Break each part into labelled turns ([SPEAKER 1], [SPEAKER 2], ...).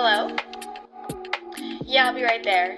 [SPEAKER 1] Hello? Yeah, I'll be right there.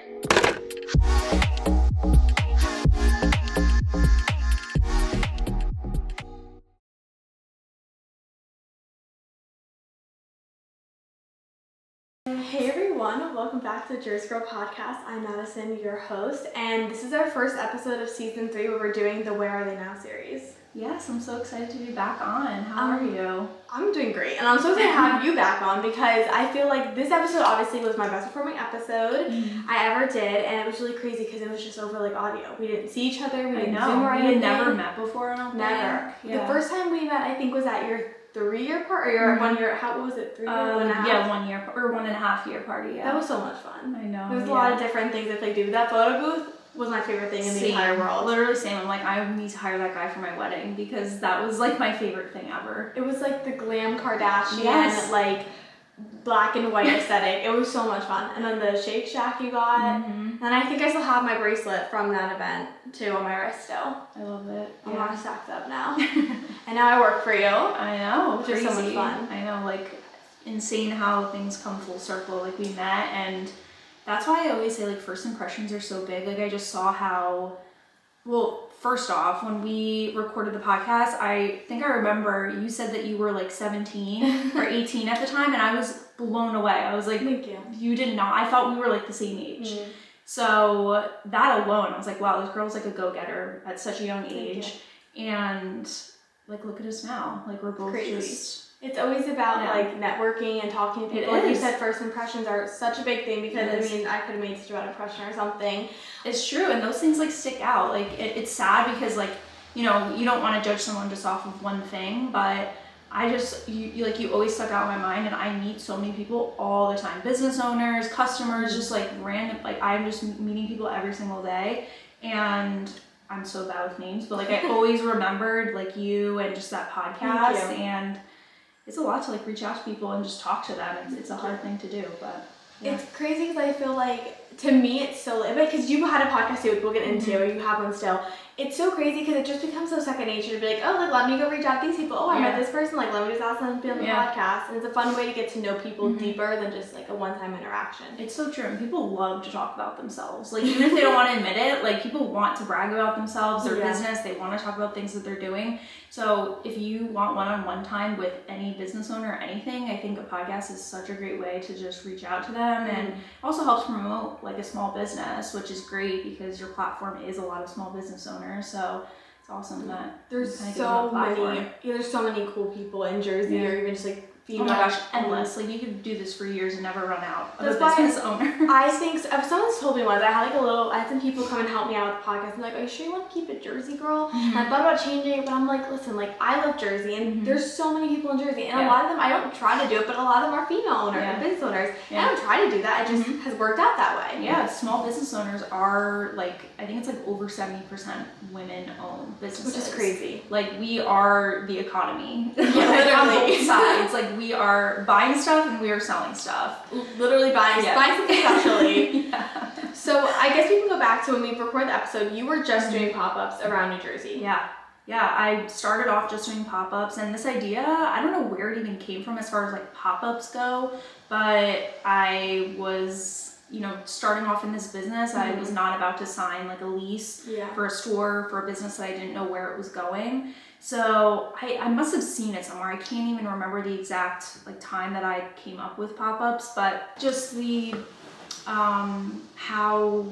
[SPEAKER 2] Hey everyone, welcome back to the Jersey Girl Podcast. I'm Madison, your host, and this is our first episode of season 3 where we're doing the Where Are They Now series.
[SPEAKER 3] Yes, I'm so excited to be back on. How are you?
[SPEAKER 2] I'm doing great, and I'm so excited to have you back on because I feel like this episode obviously was my best performing episode I ever did, and it was really crazy because it was just over like audio. We didn't see each other, we didn't Zoom or anything.
[SPEAKER 3] We had never met before, I don't think.
[SPEAKER 2] Never.
[SPEAKER 3] Yeah.
[SPEAKER 2] The first time we met, I think, was at your 3-year part, or your 1 year, how was it, 3 years, 1.5?
[SPEAKER 3] Yeah, 1 year, or 1.5 year party, yeah.
[SPEAKER 2] That was so much fun.
[SPEAKER 3] I know.
[SPEAKER 2] There was a lot of different things I played. That photo booth was my favorite thing in the entire world.
[SPEAKER 3] Literally same. I'm like, I need to hire that guy for my wedding because that was like my favorite thing ever.
[SPEAKER 2] It was like the glam Kardashian, like black and white aesthetic. It was so much fun. And then the Shake Shack you got. And I think I still have my bracelet from that event too on my wrist still.
[SPEAKER 3] I love it.
[SPEAKER 2] I'm all stacked up now. And now I work for you.
[SPEAKER 3] I know.
[SPEAKER 2] Which is so much fun.
[SPEAKER 3] I know, like insane how things come full circle. Like we met, and that's why I always say like first impressions are so big. Like I just saw how, well, first off, when we recorded the podcast, I think I remember you said that you were like 17 or 18 at the time, and I was blown away. I was like,
[SPEAKER 2] thank you.
[SPEAKER 3] You did not. I thought we were like the same age. So that alone, I was like, wow, this girl's like a go-getter at such a young age. And like, look at us now. Like we're both just...
[SPEAKER 2] It's always about like networking and talking to people. Like you said, first impressions are such a big thing because I mean, I could have made such a bad impression or something.
[SPEAKER 3] It's true, and those things like stick out. Like it's sad because like, you know, you don't want to judge someone just off of one thing, but I just, you always stuck out in my mind, and I meet so many people all the time. Business owners, customers, just like random, like I'm just meeting people every single day, and I'm so bad with names, but like I always remembered like you and just that podcast, and it's a lot to like reach out to people and just talk to them. It's a hard thing to do, but yeah.
[SPEAKER 2] It's crazy because I feel like, to me, it's so, because you had a podcast too, which we'll get into, or you have one still. It's so crazy because it just becomes so second nature to be like, oh, like, let me go reach out to these people. Oh, I met this person. Like, let me just ask them to be on the podcast. And it's a fun way to get to know people deeper than just like a one-time interaction.
[SPEAKER 3] It's so true. And people love to talk about themselves. Like, even if they don't want to admit it, like, people want to brag about themselves, their business. They want to talk about things that they're doing. So if you want one-on-one time with any business owner or anything, I think a podcast is such a great way to just reach out to them, and also helps promote like a small business, which is great because your platform is a lot of small business owners. So it's awesome that
[SPEAKER 2] there's so many cool people in Jersey, or even just like female.
[SPEAKER 3] Oh my gosh, endless. Like you could do this for years and never run out of a business owner.
[SPEAKER 2] I think so. Someone's told me once, I had some people come and help me out with the podcast and like, are you sure you want to keep it Jersey Girl? And I thought about changing it, but I'm like, listen, like I love Jersey, and there's so many people in Jersey, and a lot of them, I don't try to do it, but a lot of them are female owners and business owners. And I don't try to do that. It just has worked out that way.
[SPEAKER 3] Yeah, small business owners are like, I think it's like over 70% women-owned businesses.
[SPEAKER 2] Which is crazy.
[SPEAKER 3] Like we are the economy.
[SPEAKER 2] Literally.
[SPEAKER 3] On both sides. Like we are buying stuff and we are selling stuff.
[SPEAKER 2] Literally buying something specially. So I guess we can go back to when we recorded the episode. You were just doing pop-ups around New Jersey.
[SPEAKER 3] Yeah, I started off just doing pop-ups, and this idea, I don't know where it even came from as far as like pop-ups go, but I was, you know, starting off in this business. I was not about to sign like a lease for a store, for a business that I didn't know where it was going. So I must have seen it somewhere. I can't even remember the exact like time that I came up with pop-ups, but just the how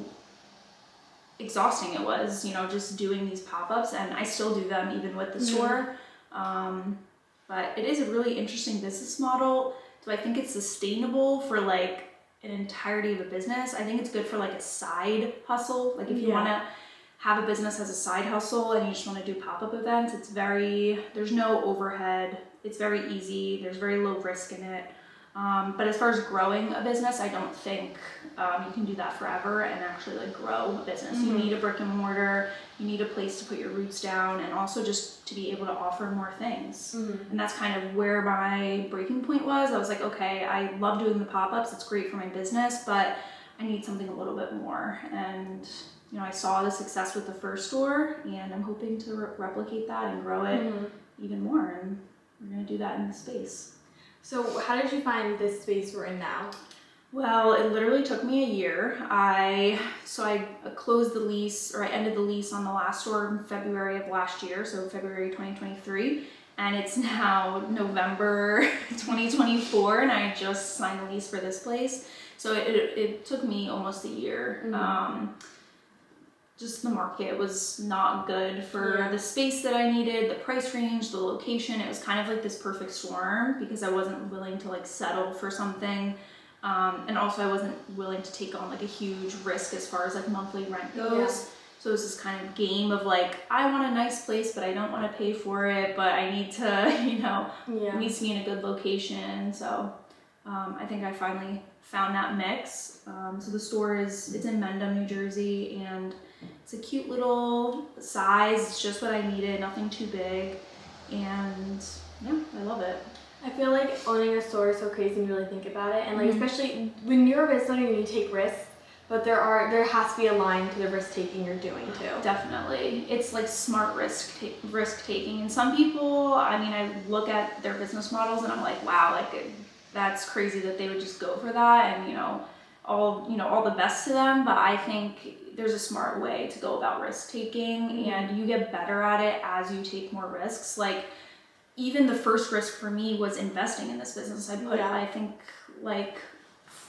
[SPEAKER 3] exhausting it was, you know, just doing these pop-ups, and I still do them even with the store. But it is a really interesting business model. Do I think it's sustainable for like an entirety of a business? I think it's good for like a side hustle. Like if you want to have a business as a side hustle and you just want to do pop-up events, there's no overhead. It's very easy. There's very low risk in it. But as far as growing a business, I don't think you can do that forever and actually like grow a business. You need a brick and mortar, you need a place to put your roots down, and also just to be able to offer more things. And that's kind of where my breaking point was. I was like, okay, I love doing the pop-ups, it's great for my business, but I need something a little bit more. And you know, I saw the success with the first store, and I'm hoping to replicate that and grow it even more, and we're gonna do that in the space.
[SPEAKER 2] So how did you find this space we're in now?
[SPEAKER 3] Well, it literally took me a year. I closed the lease, or I ended the lease on the last store in February of last year, so February 2023, and it's now November 2024, and I just signed the lease for this place. So it took me almost a year. Just the market was not good for the space that I needed, the price range, the location. It was kind of like this perfect storm because I wasn't willing to like settle for something. And also I wasn't willing to take on like a huge risk as far as like monthly rent goes. So it was this kind of game of like, I want a nice place, but I don't want to pay for it, but I need to, you know, it needs to be in a good location. So I think I finally found that mix. So the store it's in Mendham, New Jersey, and it's a cute little size. It's just what I needed, nothing too big. And yeah, I love it.
[SPEAKER 2] I feel like owning a store is so crazy when you really think about it. And like, especially when you're a business owner, you take risks, but there has to be a line to the risk taking you're doing too.
[SPEAKER 3] Definitely. It's like smart risk taking. And some people, I mean, I look at their business models and I'm like, wow, like that's crazy that they would just go for that, and all the best to them. But I think there's a smart way to go about risk taking, and you get better at it as you take more risks. Like even the first risk for me was investing in this business. I put I think like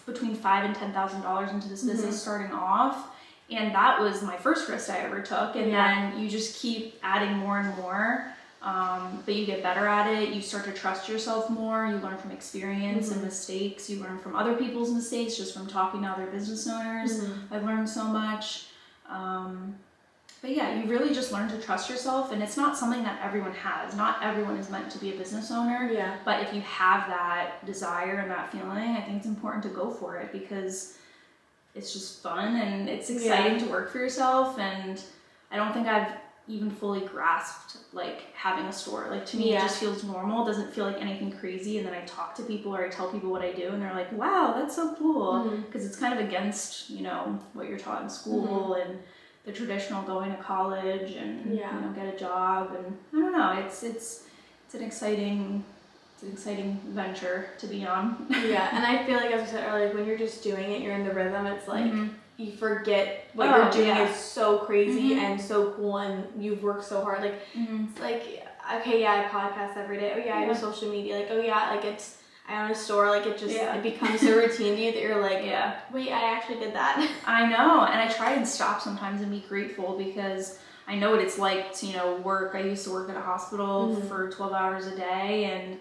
[SPEAKER 3] between $5,000 and $10,000 into this business starting off, and that was my first risk I ever took. And then you just keep adding more and more. But you get better at it. You start to trust yourself more. You learn from experience and mistakes. You learn from other people's mistakes just from talking to other business owners. I've learned so much. But yeah, you really just learn to trust yourself, and it's not something that everyone has. Not everyone is meant to be a business owner. Yeah. But if you have that desire and that feeling, I think it's important to go for it because it's just fun and it's exciting to work for yourself. And I don't think I've even fully grasped like having a store. Like to me it just feels normal. It doesn't feel like anything crazy. And then I talk to people or I tell people what I do and they're like, wow, that's so cool, because it's kind of against what you're taught in school and the traditional going to college and get a job. And I don't know, it's an exciting venture to be on.
[SPEAKER 2] And I feel like, as I said earlier, when you're just doing it, you're in the rhythm. It's like you forget what you're doing is so crazy and so cool, and you've worked so hard. Like it's like, okay, I podcast every day. Oh yeah, I do social media. Like, oh yeah, like I own a store. Like it just it becomes so routine to you that you're like, wait, I actually did that. I
[SPEAKER 3] know, and I try and stop sometimes and be grateful because I know what it's like to work. I used to work at a hospital for 12 hours a day, and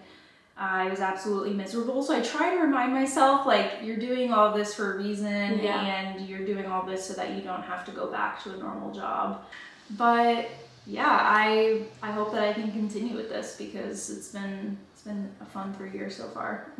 [SPEAKER 3] I was absolutely miserable. So I try to remind myself, like, you're doing all this for a reason, and you're doing all this so that you don't have to go back to a normal job. But yeah, I hope that I can continue with this because it's been a fun 3 years so far.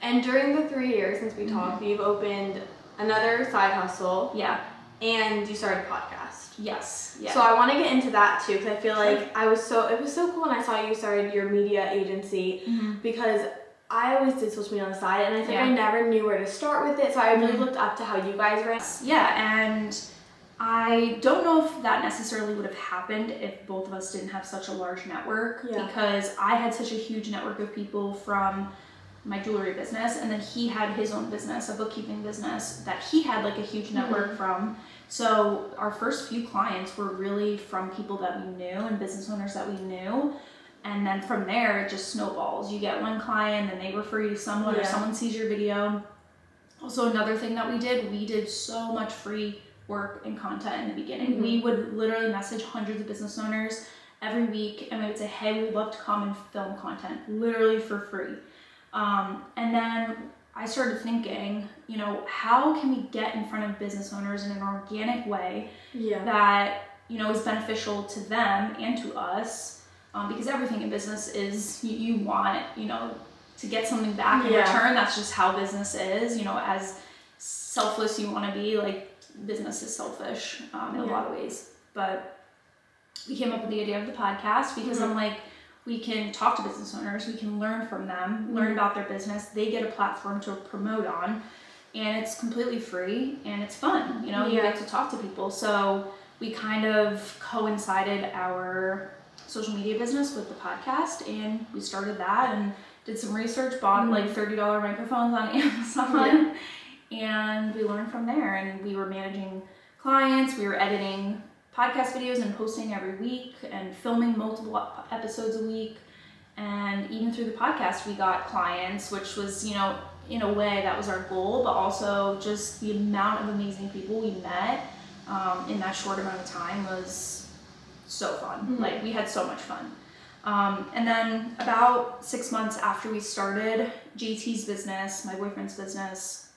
[SPEAKER 2] And during the 3 years since we talked, you've opened another side hustle. Yeah. And you started a podcast.
[SPEAKER 3] Yes. Yeah.
[SPEAKER 2] So I want to get into that too, because I feel like it was so cool when I saw you started your media agency, because I always did social media on the side, and I think I never knew where to start with it. So I really looked up to how you guys ran.
[SPEAKER 3] Yeah, and I don't know if that necessarily would have happened if both of us didn't have such a large network, because I had such a huge network of people from my jewelry business, and then he had his own business, a bookkeeping business that he had like a huge network from. So our first few clients were really from people that we knew and business owners that we knew. And then from there, it just snowballs. You get one client and they refer you to someone or someone sees your video. Also, another thing that we did so much free work and content in the beginning. We would literally message hundreds of business owners every week and we would say, hey, we'd love to come and film content, literally for free. And then I started thinking, how can we get in front of business owners in an organic way that, is beneficial to them and to us? Because everything in business is, you want, to get something back in return. That's just how business is. As selfless you want to be, like business is selfish in a lot of ways. But we came up with the idea of the podcast because I'm like, we can talk to business owners, we can learn from them, learn about their business. They get a platform to promote on, and it's completely free and it's fun. You get to talk to people. So we kind of coincided our social media business with the podcast, and we started that and did some research, bought like $30 microphones on Amazon, and we learned from there. And we were managing clients, we were editing podcast videos and posting every week and filming multiple episodes a week. And even through the podcast, we got clients, which was, you know, in a way that was our goal, but also just the amount of amazing people we met in that short amount of time was so fun. Like, we had so much fun. And then about 6 months after we started, JT's business, my boyfriend's business,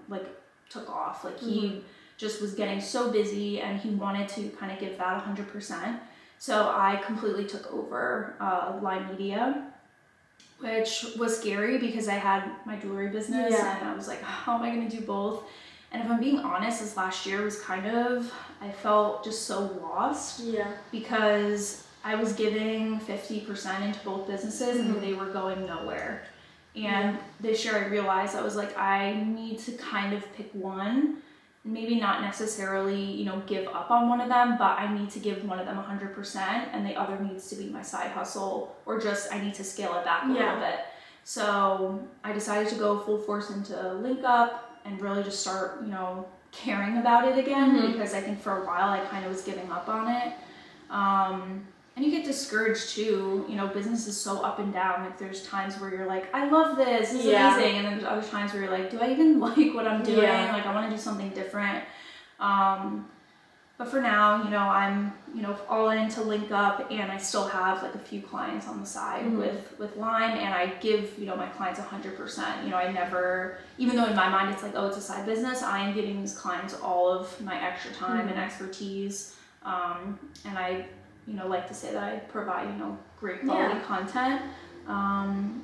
[SPEAKER 3] like took off. Like, he just was getting so busy and he wanted to kind of give that 100%. So I completely took over Line Media, which was scary because I had my jewelry business and I was like, how am I going to do both? And if I'm being honest, this last year was kind of, I felt just so lost because I was giving 50% into both businesses and they were going nowhere. And this year I realized I was like, I need to kind of pick one. Maybe not necessarily, you know, give up on one of them, but I need to give one of them 100% and the other needs to be my side hustle, or just I need to scale it back a little bit. So I decided to go full force into Link Up and really just start, you know, caring about it again, because I think for a while I kind of was giving up on it. And you get discouraged too, you know, business is so up and down. Like, there's times where you're like, I love this, it's amazing. And then there's other times where you're like, do I even like what I'm doing? Like, I want to do something different. But for now, you know, I'm, you know, all into Link Up, and I still have like a few clients on the side with Line, and I give, you know, my clients 100%. You know, I never, even though in my mind it's like, oh, it's a side business, I am giving these clients all of my extra time and expertise. And I, you know, like to say that I provide, you know, great quality content. And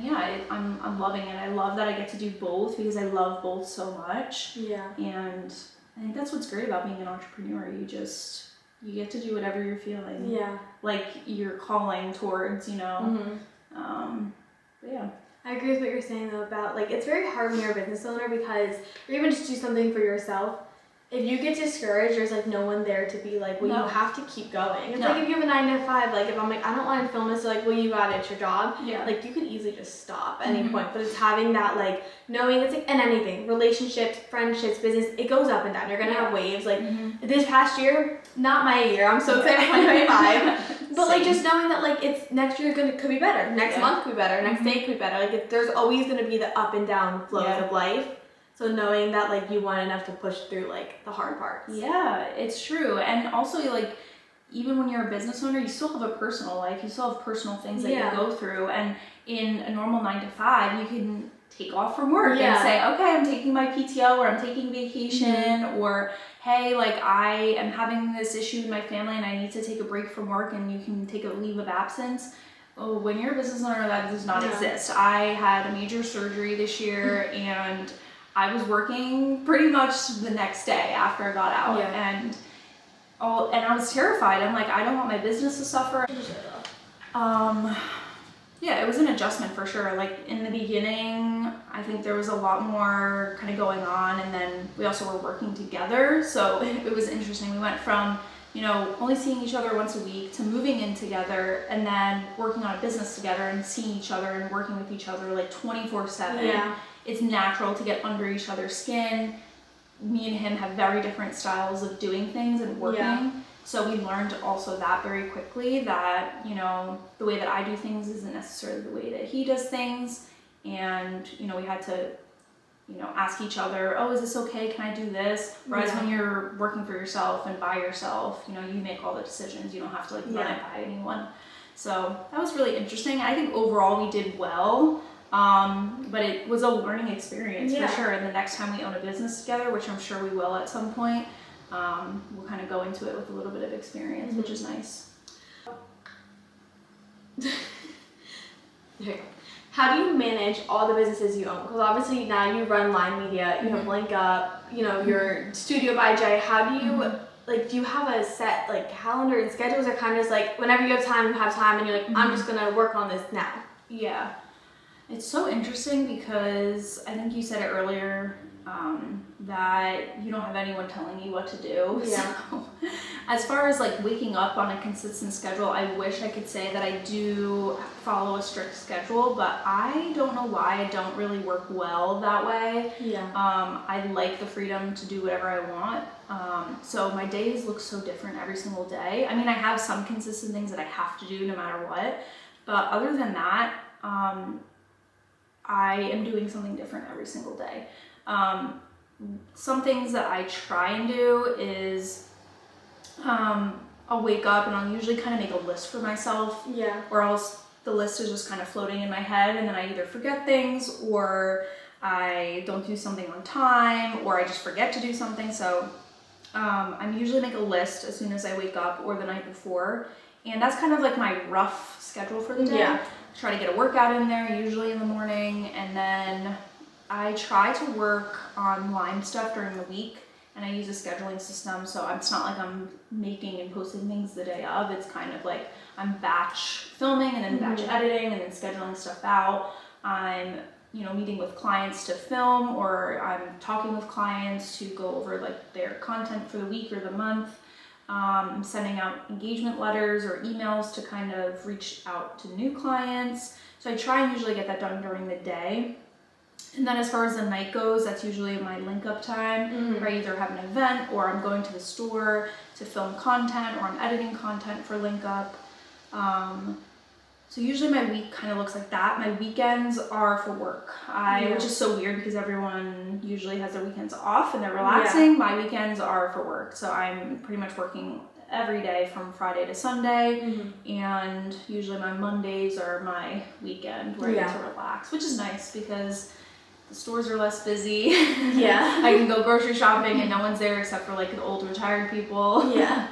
[SPEAKER 3] yeah, I'm loving it. I love that I get to do both because I love both so much. And I think that's what's great about being an entrepreneur. You get to do whatever you're feeling. Like you're calling towards, you know. But yeah.
[SPEAKER 2] I agree with what you're saying though about, like, it's very hard when you're a business owner, because, or even just do something for yourself, if you get discouraged, there's like no one there to be like, well, you have to keep going. It's like if you have a 9 to 5, like if I'm like, I don't want to film this, so like, well, you got it, it's your job. Like, you could easily just stop at any point, but it's having that, like, knowing it's like, and anything, relationships, friendships, business, it goes up and down. You're gonna have waves. Like this past year, not my year. I'm so excited for 2025. But like, just knowing that like it's next year could be better. Next month could be better. Next day could be better. Like, there's always gonna be the up and down flows of life. So knowing that, like, you want enough to push through, like, the hard parts. Yeah,
[SPEAKER 3] it's true. And also, like, even when you're a business owner, you still have a personal life. You still have personal things that you go through. And in a normal 9 to 5, you can take off from work and say, okay, I'm taking my PTO, or I'm taking vacation, or, hey, like, I am having this issue with my family and I need to take a break from work, and you can take a leave of absence. Oh, when you're a business owner, that does not exist. I had a major surgery this year, and I was working pretty much the next day after I got out, and I was terrified. I'm like, I don't want my business to suffer. Yeah, it was an adjustment for sure. Like, in the beginning, I think there was a lot more kind of going on, and then we also were working together, so it was interesting. We went from, you know, only seeing each other once a week to moving in together, and then working on a business together and seeing each other and working with each other like 24/7. It's natural to get under each other's skin. Me and him have very different styles of doing things and working. So we learned also that very quickly, that, you know, the way that I do things isn't necessarily the way that he does things. And, you know, we had to, you know, ask each other, oh, is this okay? Can I do this? Whereas when you're working for yourself and by yourself, you know, you make all the decisions. You don't have to like run it by anyone. So that was really interesting. I think overall we did well. But it was a learning experience for sure. And the next time we own a business together, which I'm sure we will at some point, we'll kind of go into it with a little bit of experience, which is nice.
[SPEAKER 2] How do you manage all the businesses you own? Because obviously now you run Line Media, you have Link Up, you know, your Studio by Jay. How do you, like, do you have a set, like, calendar and schedules, or kind of just like, whenever you have time, and you're like, I'm just going to work on this now?
[SPEAKER 3] Yeah. It's so interesting because I think you said it earlier, that you don't have anyone telling you what to do. So As far as like waking up on a consistent schedule, I wish I could say that I do follow a strict schedule, but I don't know why I don't really work well that way.
[SPEAKER 2] Yeah.
[SPEAKER 3] I like the freedom to do whatever I want. So my days look so different every single day. I mean, I have some consistent things that I have to do no matter what, but other than that, I am doing something different every single day. Some things that I try and do is I'll wake up and I'll usually kind of make a list for myself.
[SPEAKER 2] Yeah.
[SPEAKER 3] Or else the list is just kind of floating in my head, and then I either forget things or I don't do something on time, or I just forget to do something. So I'm usually make a list as soon as I wake up or the night before. And that's kind of like my rough schedule for the day.
[SPEAKER 2] Yeah.
[SPEAKER 3] Try to get a workout in there, usually in the morning, and then I try to work on Lyme stuff during the week, and I use a scheduling system, so it's not like I'm making and posting things the day of. It's kind of like I'm batch filming and then batch editing and then scheduling stuff out. I'm meeting with clients to film, or I'm talking with clients to go over like their content for the week or the month. I'm sending out engagement letters or emails to kind of reach out to new clients. So I try and usually get that done during the day. And then as far as the night goes, that's usually my link up time, where I either have an event or I'm going to the store to film content, or I'm editing content for link up. So usually my week kind of looks like that. My weekends are for work, which is so weird because everyone usually has their weekends off and they're relaxing. My weekends are for work, so I'm pretty much working every day from Friday to Sunday, and usually my Mondays are my weekend where I get to relax, which is nice because the stores are less busy.
[SPEAKER 2] Yeah.
[SPEAKER 3] I can go grocery shopping and no one's there except for like the old retired people.
[SPEAKER 2] Yeah.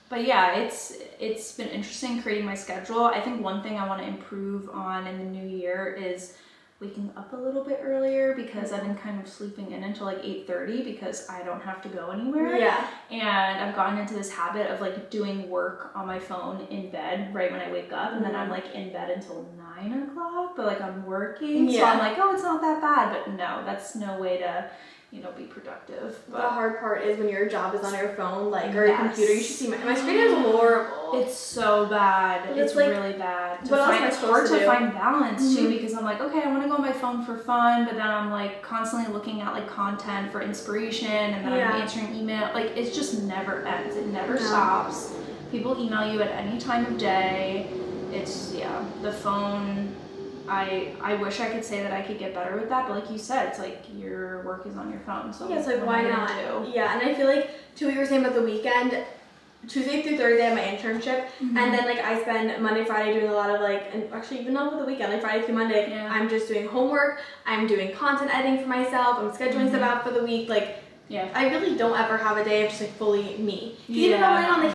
[SPEAKER 3] But yeah, it's been interesting creating my schedule. I think one thing I want to improve on in the new year is waking up a little bit earlier, because I've been kind of sleeping in until like 8:30 because I don't have to go anywhere.
[SPEAKER 2] Yeah.
[SPEAKER 3] And I've gotten into this habit of like doing work on my phone in bed right when I wake up, and then I'm like in bed until 9 o'clock, but like I'm working. So I'm like, oh, it's not that bad. But no, that's no way to be productive. But
[SPEAKER 2] the hard part is when your job is on your phone, like, or your computer. You should see my screen is horrible.
[SPEAKER 3] It's so bad. It's
[SPEAKER 2] like,
[SPEAKER 3] really bad.
[SPEAKER 2] What else am I
[SPEAKER 3] It's
[SPEAKER 2] supposed
[SPEAKER 3] hard
[SPEAKER 2] to
[SPEAKER 3] to
[SPEAKER 2] do?
[SPEAKER 3] find balance too, because I'm like, okay, I want to go on my phone for fun, but then I'm like constantly looking at like content for inspiration, and then I'm answering email. Like, it just never ends. It never stops. People email you at any time of day. It's the phone. I wish I could say that I could get better with that, but like you said, it's like your work is on your phone, so
[SPEAKER 2] it's like, why not?
[SPEAKER 3] Do?
[SPEAKER 2] Yeah, and I feel like to what you were saying about the weekend, Tuesday through Thursday I have my internship, and then like I spend Monday, Friday doing a lot of like, and actually even not with the weekend, like Friday through Monday, I'm just doing homework, I'm doing content editing for myself, I'm scheduling stuff out for the week, like I really don't ever have a day of just like fully me. Even though I'm on